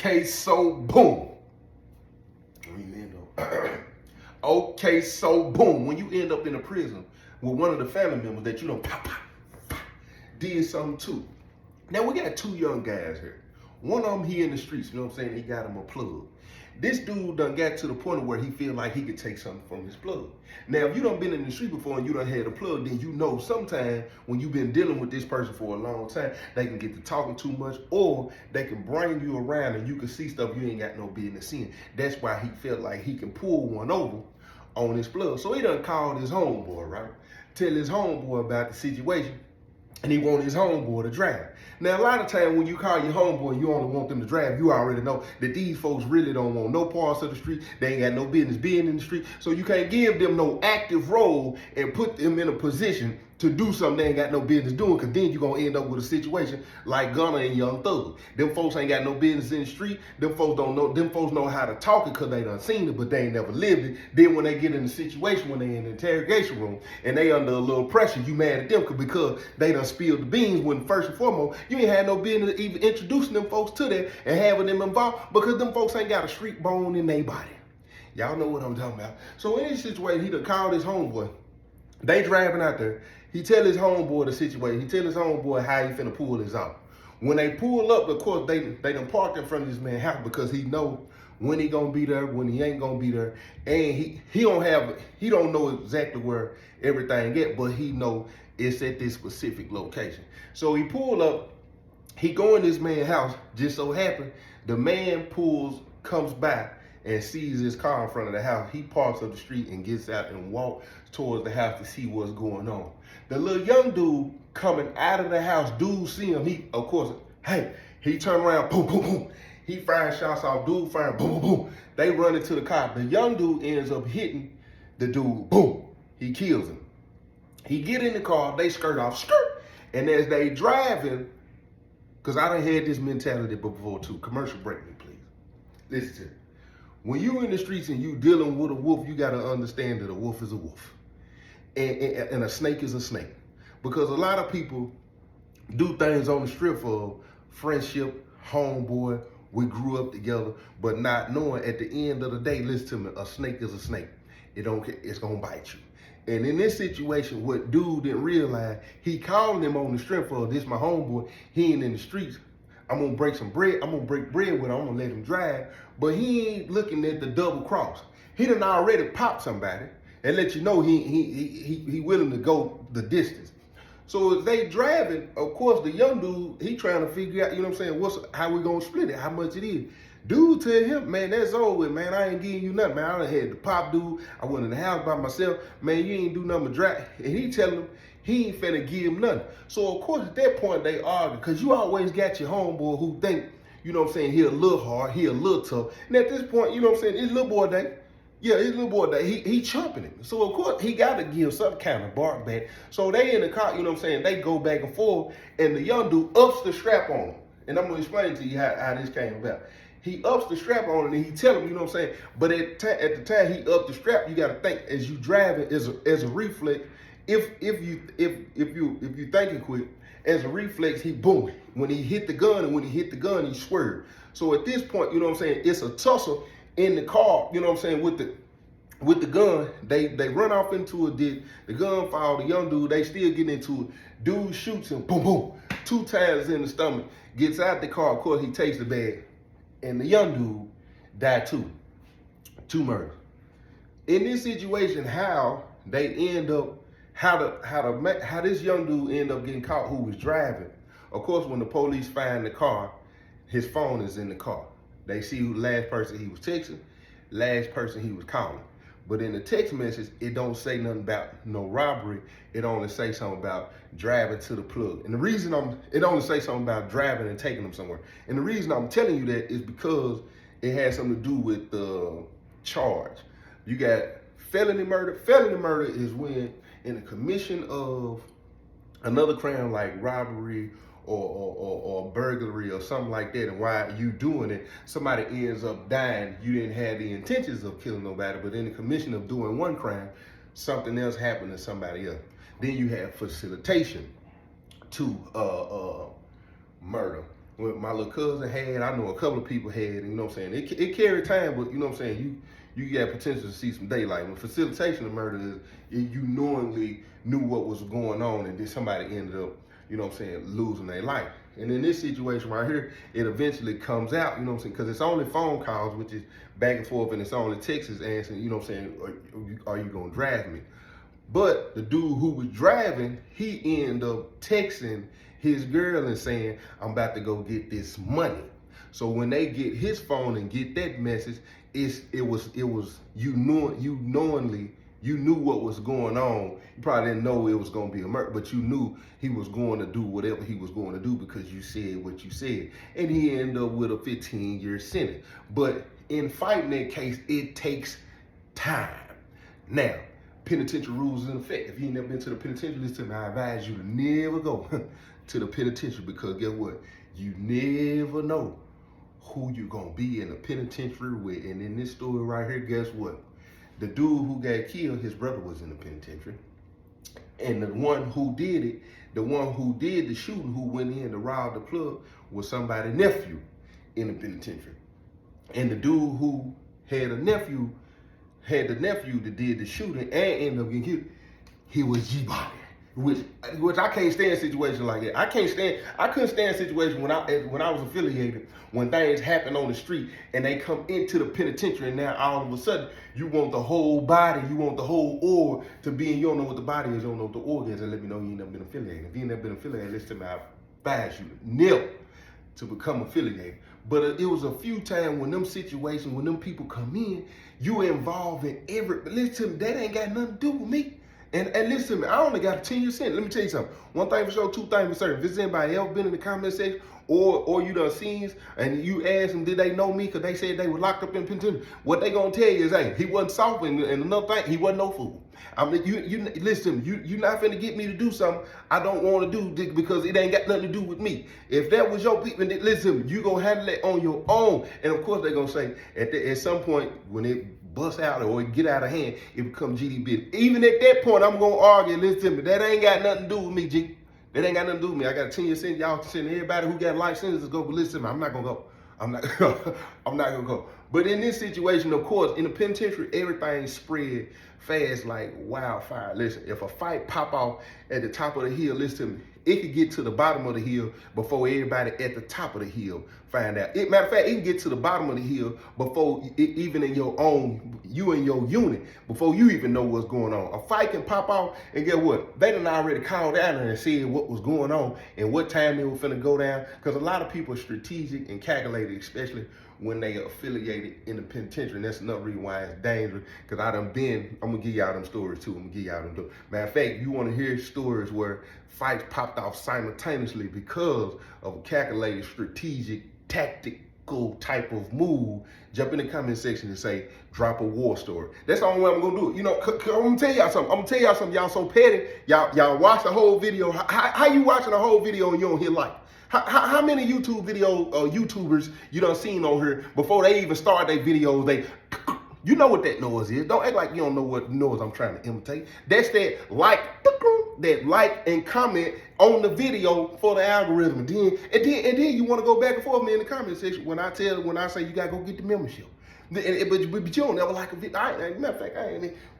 Okay, so boom. Okay, so boom. When you end up in a prison with one of the family members that you don't did something too. Now we got two young guys here. One of them, he in the streets, you know what I'm saying? He got him a plug. This dude done got to the point where he feel like he could take something from his plug. Now, if you done been in the street before and you done had a plug, then you know sometime when you've been dealing with this person for a long time, they can get to talking too much, or they can bring you around and you can see stuff you ain't got no business seeing. That's why he felt like he can pull one over on his plug. So he done called his homeboy, right? Tell his homeboy about the situation. And he want his homeboy to drive. Now, a lot of time when you call your homeboy and you only want them to drive, you already know that these folks really don't want no parts of the street. They ain't got no business being in the street. So you can't give them no active role and put them in a position to do something they ain't got no business doing, because then you're going to end up with a situation like Gunna and Young Thug. Them folks ain't got no business in the street. Them folks don't know. Them folks know how to talk it because they done seen it, but they ain't never lived it. Then when they get in a situation, when they in the interrogation room and they under a little pressure, you mad at them because they done spilled the beans, when first and foremost, you ain't had no business even introducing them folks to that and having them involved, because them folks ain't got a street bone in their body. Y'all know what I'm talking about. So in this situation, he done called his homeboy. They driving out there. He tell his homeboy the situation. He tell his homeboy how he finna pull this off. When they pull up, of course, they done parked in front of this man's house, because he know when he gonna be there, when he ain't gonna be there. And he don't know exactly where everything at, but he know it's at this specific location. So he pull up, he go in this man's house, just so happen, the man comes by and sees his car in front of the house. He parks up the street and gets out and walks towards the house to see what's going on. The little young dude coming out of the house, dude see him, he turn around, boom, boom, boom. He firing shots off, dude firing, boom, boom, boom. They run into the car. The young dude ends up hitting the dude, boom. He kills him. He get in the car, they skirt off, skirt. And as they driving, because I done had this mentality before too. Commercial break me, please. Listen to me. When you in the streets and you dealing with a wolf, you got to understand that a wolf is a wolf. And a snake is a snake. Because a lot of people do things on the strip for friendship, homeboy, we grew up together, but not knowing at the end of the day, listen to me, a snake is a snake. It's going to bite you. And in this situation, what dude didn't realize, he called him on the strength of, this my homeboy, he ain't in the streets. I'm gonna break some bread. I'm gonna break bread with him. I'm gonna let him drive. But he ain't looking at the double cross. He done already popped somebody and let you know he willing to go the distance. So as they driving, of course, the young dude, he trying to figure out, you know what I'm saying, how we gonna split it, how much it is. Dude tell him, man, that's over with, man. I ain't giving you nothing, man. I done had the pop dude. I went in the house by myself. Man, you ain't do nothing but drive. And he telling him he ain't finna give him nothing. So, of course, at that point, they argue, because you always got your homeboy who think, you know what I'm saying, he a little hard, he a little tough. And at this point, you know what I'm saying, his little boy, he chumping him. So, of course, he got to give some kind of bark back. So, they in the car, you know what I'm saying, they go back and forth, and the young dude ups the strap on him. And I'm going to explain to you how this came about. He ups the strap on him and he tell him, you know what I'm saying? But at the time he upped the strap, you got to think, as you driving, as a reflex, if you thinking quick, as a reflex, he boom. When he hit the gun, he swerved. So at this point, you know what I'm saying, it's a tussle in the car, you know what I'm saying, with the gun. They run off into a ditch, the gun fall, the young dude, they still get into it. Dude shoots him, boom, boom, 2 times in the stomach, gets out the car, of course he takes the bag. And the young dude died too. 2 murders. In this situation, how they end up, how this young dude end up getting caught who was driving. Of course, when the police find the car, his phone is in the car. They see who the last person he was texting, last person he was calling. But in the text message, it don't say nothing about no robbery. It only say something about driving to the plug. And the reason it only say something about driving and taking them somewhere. And the reason I'm telling you that is because it has something to do with the charge. You got felony murder. Felony murder is when in the commission of another crime like robbery or burglary or something like that, and while you doing it, somebody ends up dying. You didn't have the intentions of killing nobody, but in the commission of doing one crime, something else happened to somebody else. Then you have facilitation to murder. what my little cousin had, I know a couple of people had, and you know what I'm saying? It carried time, but you know what I'm saying? You got potential to see some daylight. When facilitation of murder is, you knowingly knew what was going on, and then somebody ended up, you know what I'm saying, losing their life. And in this situation right here, it eventually comes out, you know what I'm saying, because it's only phone calls, which is back and forth, and it's only Texas answering, you know what I'm saying, are you gonna drive me? But the dude who was driving, he ended up texting his girl and saying, I'm about to go get this money. So when they get his phone and get that message, it was you knew what was going on. You probably didn't know it was going to be a murder, but you knew he was going to do whatever he was going to do because you said what you said. And he ended up with a 15-year sentence. But in fighting that case, it takes time. Now, penitentiary rules in effect. If you ain't never been to the penitentiary, listen to me, I advise you to never go to the penitentiary, because guess what? You never know who you're going to be in the penitentiary with. And in this story right here, guess what? The dude who got killed, his brother was in the penitentiary. And the one who did it, the one who did the shooting, who went in to rob the plug, was somebody's nephew in the penitentiary. And the dude who had the nephew that did the shooting and ended up getting killed, he was G-body. Which I can't stand situations like that. I couldn't stand situations when I was affiliated, when things happen on the street and they come into the penitentiary, and now all of a sudden you want the whole body, you want the whole org to be in. You don't know what the body is, you don't know what the org is, and let me know you ain't never been affiliated. If you ain't never been affiliated, listen to me, I advise you to become affiliated. But it was a few times when them situations, when them people come in, you involved in but listen to me, that ain't got nothing to do with me. And listen to me, I only got a 10-year sentence. Let me tell you something. One thing for sure, two things for certain. If it's anybody else been in the comment section, or you done seen and you ask them, did they know me? Because they said they were locked up in penitentiary. What they gonna tell you is, hey, he wasn't soft, and another thing, he wasn't no fool. I mean, you listen, you not finna get me to do something I don't want to do because it ain't got nothing to do with me. If that was your people, listen, you gonna handle it on your own. And of course they gonna say at some point when it bust out or it get out of hand, it becomes GD. Even at that point, I'm gonna argue, listen to me, that ain't got nothing to do with me, G. That ain't got nothing to do with me. I got a 10-year sentence. Y'all can send everybody who got life sentences go, but listen to me, I'm not gonna go. I'm not gonna go. But in this situation, of course, in the penitentiary, everything spread fast like wildfire. Listen, if a fight pop off at the top of the hill, listen to me, it could get to the bottom of the hill before everybody at the top of the hill find out. Matter of fact, it can get to the bottom of the hill before even in your own, you and your unit, before you even know what's going on. A fight can pop off, and guess what? They done already called down there and said what was going on and what time they were finna go down. Because a lot of people are strategic and calculated, especially when they are affiliated in the penitentiary. And that's another reason why it's dangerous. Because I'm gonna give y'all them stories too. Matter of fact, you wanna hear stories where fights popped off simultaneously because of a calculated, strategic, tactical type of move. Jump in the comment section and say, drop a war story. That's the only way I'm gonna do it. You know, I'm gonna tell y'all something. Y'all so petty. Y'all watch the whole video. How you watching the whole video and you don't hit like? How many YouTube YouTubers you done seen on here before they even start their videos? You know what that noise is. Don't act like you don't know what noise I'm trying to imitate. That's that like and comment on the video for the algorithm. And then you want to go back and forth me in the comment section when I say you gotta go get the membership. But you don't ever like a video. Matter of fact,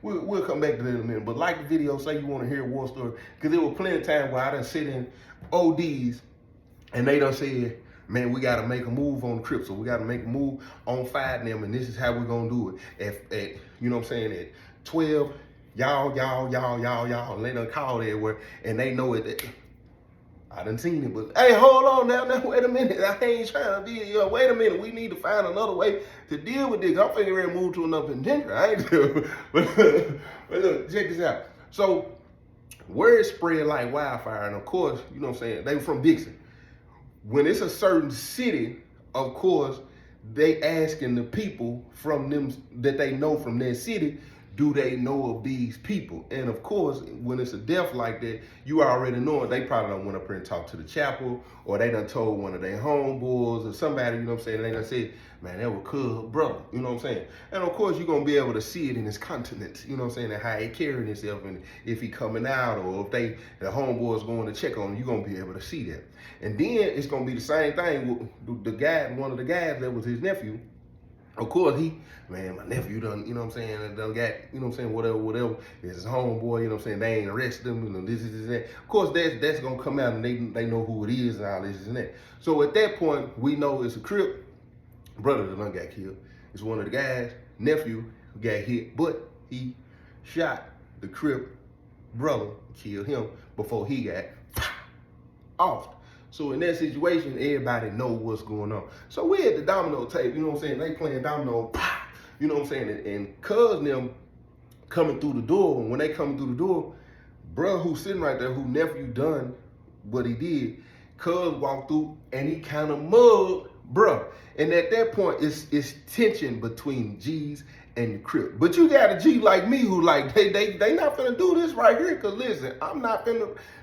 we'll come back to that in a minute. But like the video, say you want to hear a war story, because there were plenty of times where I done sit in ODs and they done said, man, we got to make a move on the Crips, so we got to make a move on fighting them, and this is how we're going to do it. At you know what I'm saying, at 12, y'all, and they done called everywhere, and they know it. I done seen it, but hey, hold on now, wait a minute. I ain't trying to be, wait a minute, we need to find another way to deal with this. I'm figuring to move to another penitentiary. I ain't doing but look, check this out. So, word spread like wildfire, and of course, you know what I'm saying, they were from Dixon. When it's a certain city, of course, they asking the people from them that they know from their city do they know of these people? And of course, when it's a death like that, you already know it. They probably don't went up here and talk to the chapel, or they done told one of their homeboys or somebody, you know what I'm saying? And they done said, man, that was cuz brother, you know what I'm saying? And of course, you're going to be able to see it in his countenance, you know what I'm saying? And how he carrying himself, and if he coming out, or if the homeboys going to check on him, you're going to be able to see that. And then it's going to be the same thing with the guy, one of the guys that was his nephew. Of course, my nephew done, you know what I'm saying, done got, you know what I'm saying, whatever, it's his homeboy, you know what I'm saying, they ain't arrested him, you know, this, that. Of course, that's going to come out, and they know who it is and all this and that. So at that point, we know it's a Crip brother that done got killed. It's one of the guys, nephew, who got hit, but he shot the Crip brother, killed him before he got off. So in that situation, everybody know what's going on. So we at the domino tape, you know what I'm saying? They playing domino, you know what I'm saying? And cuz them coming through the door, and when they coming through the door, bruh who's sitting right there, who nephew done what he did, cuz walked through and he kind of mugged bruh. And at that point, it's tension between G's and the Crip. But you got a G like me who like, they not finna do this right here, cause listen,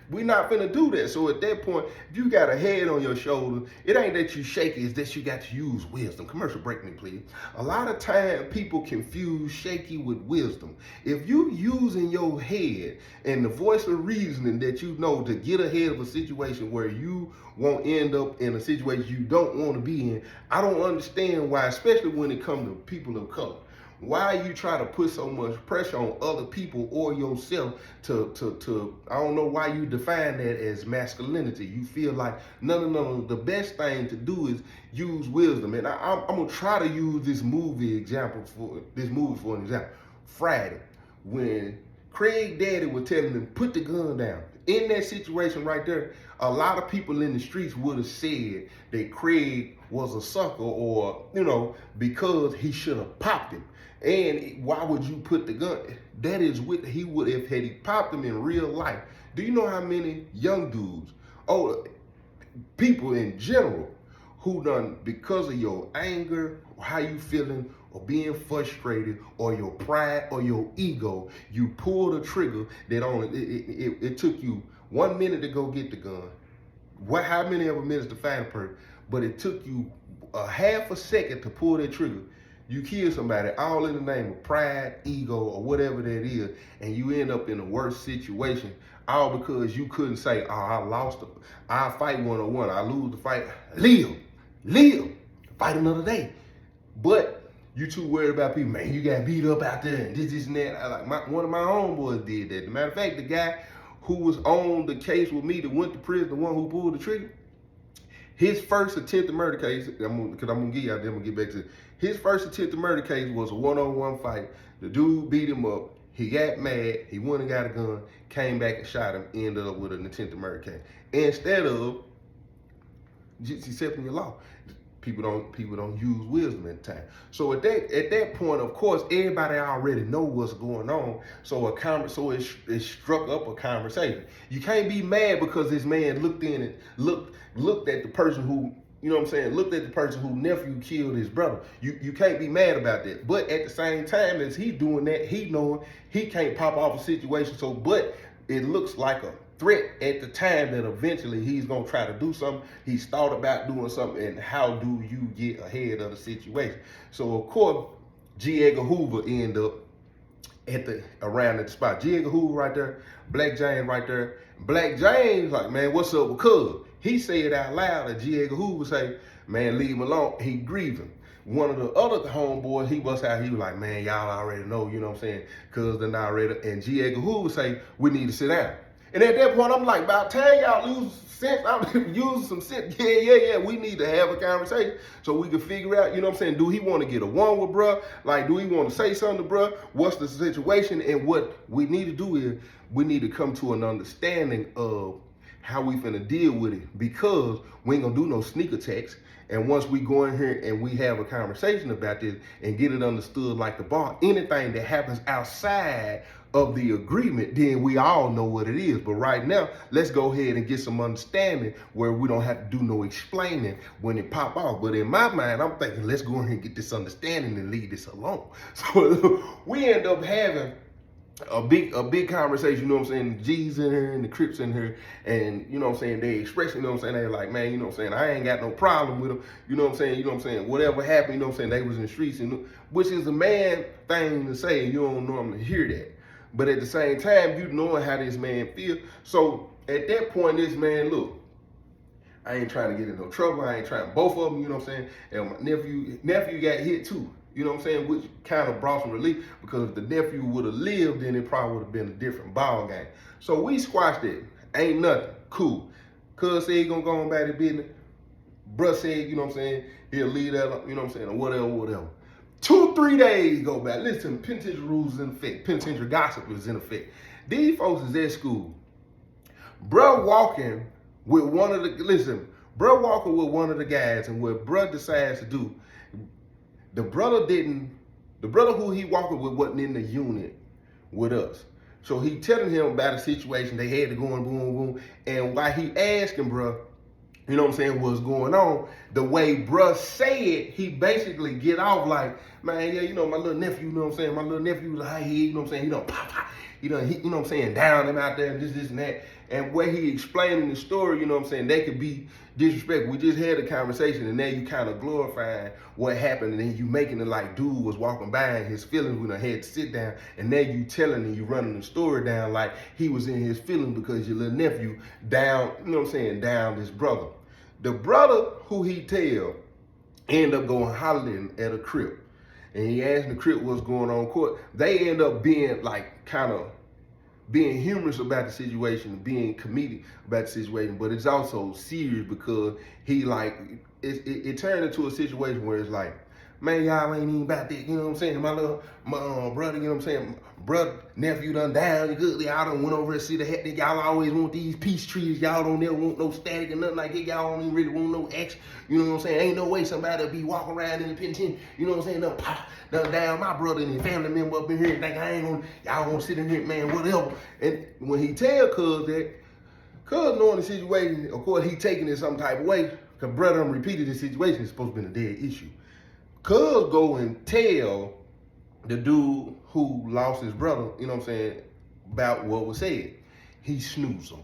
we not finna do that. So at that point, if you got a head on your shoulder, it ain't that you shaky, it's that you got to use wisdom. Commercial break me, please. A lot of time people confuse shaky with wisdom. If you using your head and the voice of reasoning that you know to get ahead of a situation where you won't end up in a situation you don't want to be in, I don't understand why, especially when it comes to people of color. Why you try to put so much pressure on other people or yourself to I don't know why you define that as masculinity. You feel like, no, the best thing to do is use wisdom. And I'm going to try to use this movie for an example. Friday, when Craig daddy was telling him, put the gun down. In that situation right there, a lot of people in the streets would have said that Craig was a sucker, or, you know, because he should have popped him. And why would you put the gun? That is what he would have had he popped him in real life. Do you know how many young dudes, people in general, who done, because of your anger, or how you feeling, or being frustrated, or your pride, or your ego, you pulled a trigger that it took you 1 minute to go get the gun. How many ever minutes to find a person? But it took you a half a second to pull that trigger. You kill somebody all in the name of pride, ego, or whatever that is, and you end up in a worse situation, all because you couldn't say, I lost, I'll fight one-on-one, I lose the fight, live, fight another day. But you too worried about people, man, you got beat up out there, and this and that. One of my homeboys did that. As a matter of fact, the guy who was on the case with me that went to prison, the one who pulled the trigger, his first attempted murder case, because I'm going to give you out there, I'm going to get back to it. His first attempted murder case was a one-on-one fight. The dude beat him up. He got mad. He went and got a gun, came back and shot him, ended up with an attempted murder case. Instead of just accepting your law. People don't use wisdom at the time. So at that point, of course, everybody already know what's going on. So it struck up a conversation. You can't be mad because this man looked at the person who, you know what I'm saying, looked at the person who nephew killed his brother. You can't be mad about that. But at the same time as he doing that, he knowing he can't pop off a situation. So, but it looks like a threat at the time that eventually he's going to try to do something. He's thought about doing something, and how do you get ahead of the situation? So, of course, G. Edgar Hoover end up around at the spot. G. Edgar Hoover right there, Black James right there. Black James like, man, what's up with cuz? He said out loud, and G. Edgar Hoover say, man, leave him alone. He grieving. One of the other homeboys, he was like, man, y'all already know, you know what I'm saying? Cuz the narrator. And G. Edgar Hoover say, we need to sit down. And at that point, I'm like, about time y'all lose sense, I'm using some sense. Yeah, we need to have a conversation so we can figure out, you know what I'm saying, do he want to get a one with bruh? Like, do he want to say something to bruh? What's the situation? And what we need to do is we need to come to an understanding of how we finna deal with it, because we ain't gonna do no sneak attacks. And once we go in here and we have a conversation about this and get it understood like the bar, anything that happens outside of the agreement, then we all know what it is. But right now, let's go ahead and get some understanding where we don't have to do no explaining when it pop off. But in my mind, I'm thinking, let's go ahead and get this understanding and leave this alone. So we end up having a big conversation, you know what I'm saying? The G's in here and the Crips in here, and you know what I'm saying, they express, you know what I'm saying, they're like, man, you know what I'm saying, I ain't got no problem with them, you know what I'm saying, whatever happened, you know what I'm saying, they was in the streets, and which is a man thing to say, you don't normally hear that. But at the same time, you knowing how this man feel. So at that point, this man, look, I ain't trying to get in no trouble, I ain't trying, both of them, you know what I'm saying, and my nephew got hit too. You know what I'm saying? Which kind of brought some relief, because if the nephew would have lived, then it probably would have been a different ball game. So we squashed it. Ain't nothing. Cool. Cuz said he gonna go on about his business. Bruh said, you know what I'm saying, he'll leave that, you know what I'm saying, or whatever. 2-3 days go by. Listen, penitential rules is in effect. Penitential gossip is in effect. These folks is at school. Bruh walking with one of the guys, and what bruh decides to do, the brother who he walking with wasn't in the unit with us. So he telling him about a situation they had to go and boom, boom. And while he asking bruh, you know what I'm saying, what's going on, the way bruh said, he basically get off like, man, yeah, you know, my little nephew, you know what I'm saying, my little nephew was like, hey, you know what I'm saying, he done pop, you know what I'm saying, down him out there, and this and that. And where he explaining the story, you know what I'm saying, they could be disrespectful. We just had a conversation, and now you kind of glorifying what happened, and then you making it like dude was walking by and his feelings when I had to sit down, and now you telling and you running the story down like he was in his feelings because your little nephew down, you know what I'm saying, down his brother. The brother who he tell end up going hollering at a crip, and he asked the crip what's going on in court. They end up being like kind of being humorous about the situation, being comedic about the situation, but it's also serious because he like, it turned into a situation where it's like, man, y'all ain't even about that, you know what I'm saying? My brother, you know what I'm saying? Brother, nephew done down, good. Y'all done went over and see the heck that y'all always want these peace trees. Y'all don't never want no static or nothing like that. Y'all don't even really want no action. You know what I'm saying? Ain't no way somebody'll be walking around in the penitentiary, you know what I'm saying? No, pop, done down my brother and his family member up in here and think I ain't gonna, y'all gonna sit in here, man, whatever. And when he tell Cuz that, Cuz knowing the situation, of course he taking it some type of way, because brother repeated the situation, it's supposed to be a dead issue. Cuz go and tell the dude who lost his brother, you know what I'm saying, about what was said. He snooze him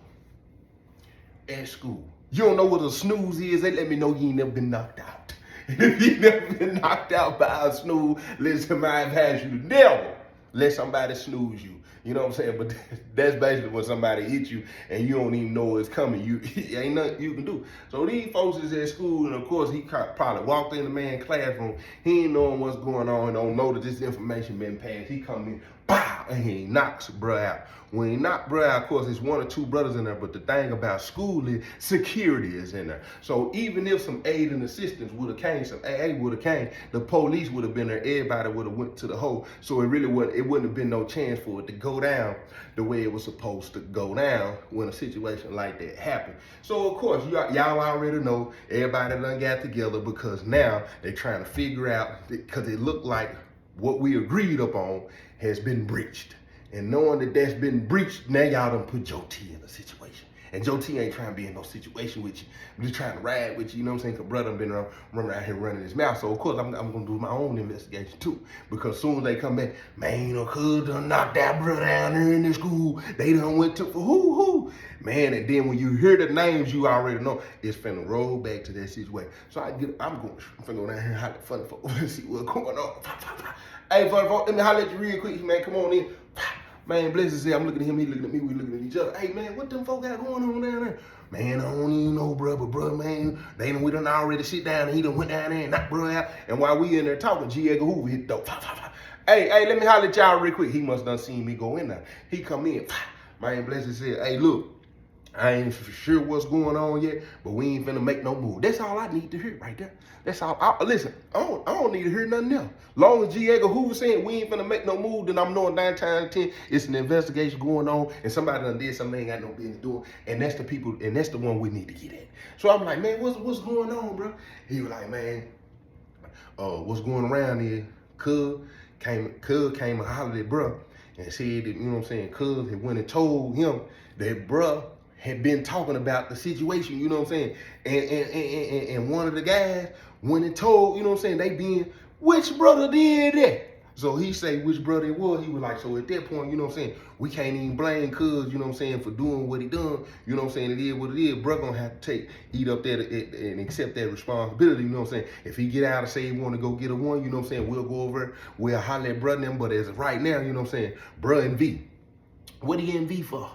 at school. You don't know what a snooze is? They let me know you ain't never been knocked out. If you never been knocked out by a snooze, listen, I advise you to never let somebody snooze you. You know what I'm saying? But that's basically when somebody hits you and you don't even know it's coming. Ain't nothing you can do. So these folks is at school, and of course he probably walked in the man's classroom. He ain't knowing what's going on, don't know that this information been passed. He come in, pow, and he knocks bruh out. When he knocked bruh out, of course, it's 1 or 2 brothers in there, but the thing about school is security is in there. So even if some aid and assistance would have came, some AA would have came, the police would have been there, everybody would have went to the hole. So it wouldn't have been no chance for it to go down the way it was supposed to go down when a situation like that happened. So of course, y'all already know, everybody done got together because now they trying to figure out, because it looked like what we agreed upon has been breached. And knowing that that's been breached, now y'all done put Joe T in a situation. And Joe T ain't trying to be in no situation with you. I'm just trying to ride with you, you know what I'm saying? Because brother been running around here running his mouth. So of course I'm gonna do my own investigation too. Because soon as they come back, man, you know, Cuz done knocked that brother down there in the school. They done went to who? Man, and then when you hear the names, you already know it's finna roll back to that situation. So I'm finna go down here and holler at funny folks and see what's going on. Hey, funny folks, let me holler at you real quick, man. Come on in. Man, bless his I'm looking at him, he looking at me, we looking at each other. Hey, man, what them folk got going on down there? Man, I don't even know, bro, but bro, man, we done already sit down and he done went down there and knocked bro out. And while we in there talking, G. Edgar Hoover hit the door. Hey, let me holler at y'all real quick. He must done seen me go in there. He come in, man, bless his hey, look, I ain't sure what's going on yet, but we ain't finna make no move. That's all I need to hear right there. That's all. Listen, I don't need to hear nothing else. Long as G. Edgar Hoover saying we ain't finna make no move, then I'm knowing 9 times 10 it's an investigation going on, and somebody done did something they ain't got no business doing, and that's the people, and that's the one we need to get at. So I'm like, man, what's going on, bro? He was like, man, what's going around here? Cuz came and hollered at bro, and said that, you know what I'm saying, cuz had went and told him that bruh had been talking about the situation, you know what I'm saying? And one of the guys went and told, you know what I'm saying, they being, which brother did that? So he say which brother it was. He was like, so at that point, you know what I'm saying, we can't even blame cuz, you know what I'm saying, for doing what he done. You know what I'm saying, it is what it is. Bruh gonna have to eat up that and accept that responsibility, you know what I'm saying. If he get out and say he wanna go get a one, you know what I'm saying, we'll go over, we'll holler at bruh them, but as of right now, you know what I'm saying, bruh in V. What he in V for?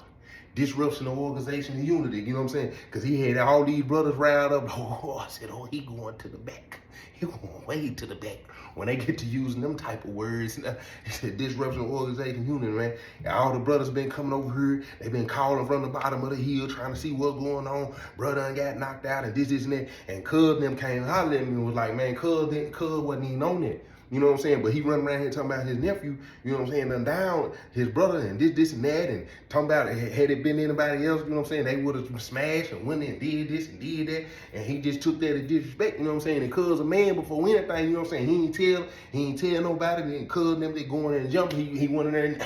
Disruption of organization and unity, you know what I'm saying? Because he had all these brothers riled up. Oh, I said, oh, he going to the back. He going way to the back. When they get to using them type of words, he said disruption of organization and unity, man. And all the brothers been coming over here. They been calling from the bottom of the hill trying to see what's going on. Brother done got knocked out and this and that. And cuz them came hollering at me and was like, man, cuz wasn't even on that. You know what I'm saying? But he running around here talking about his nephew, you know what I'm saying, done down his brother and this and that, and talking about had it been anybody else, you know what I'm saying, they would have smashed and went and did this and did that, and he just took that as disrespect, you know what I'm saying, and cuz a man before anything, you know what I'm saying, he ain't tell nobody, and cuz them they going in and jumping, he went in there and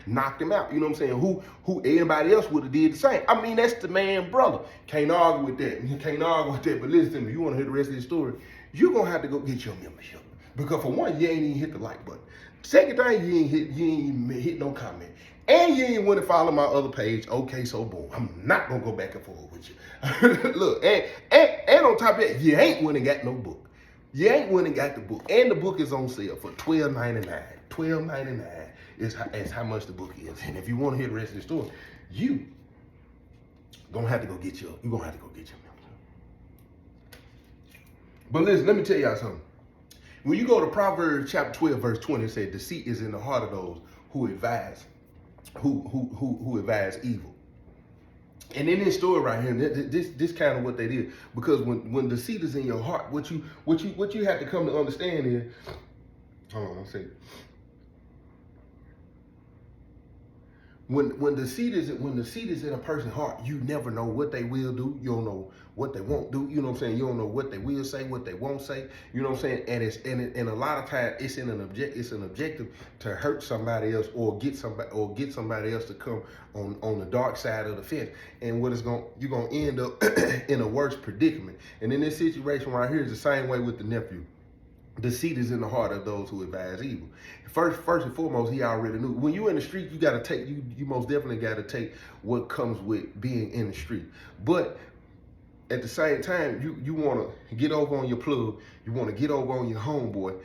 knocked him out, you know what I'm saying, who anybody else would have did the same. I mean, that's the man brother. Can't argue with that. You can't argue with that, but listen to me, you want to hear the rest of the story, you're going to have to go get your membership. Because for one, you ain't even hit the like button. Second thing, you ain't even hit no comment. And you ain't want to follow my other page. Okay, so boom. I'm not gonna go back and forth with you. Look, and on top of that, you ain't went and got no book. You ain't went and got the book. And the book is on sale for $12.99. $12.99 is how much the book is. And if you want to hear the rest of the story, you gonna have to go get your membership. But listen, let me tell y'all something. When you go to Proverbs chapter 12, verse 20, it says, deceit is in the heart of those who advise evil. And in this story right here, this kind of what they did. Because when deceit is in your heart, what you have to come to understand is, hold on, I'll say. When deceit is in a person's heart, you never know what they will do. You don't know what they won't do. You know what I'm saying? You don't know what they will say, what they won't say. You know what I'm saying? And a lot of times it's an objective to hurt somebody else or get somebody else to come on the dark side of the fence. And you're gonna end up in a worse predicament. And in this situation right here is the same way with the nephew. Deceit is in the heart of those who advise evil. First and foremost, he already knew. When you're in the street, you gotta take you most definitely gotta take what comes with being in the street. But at the same time, you want to get over on your plug, you want to get over on your homeboy,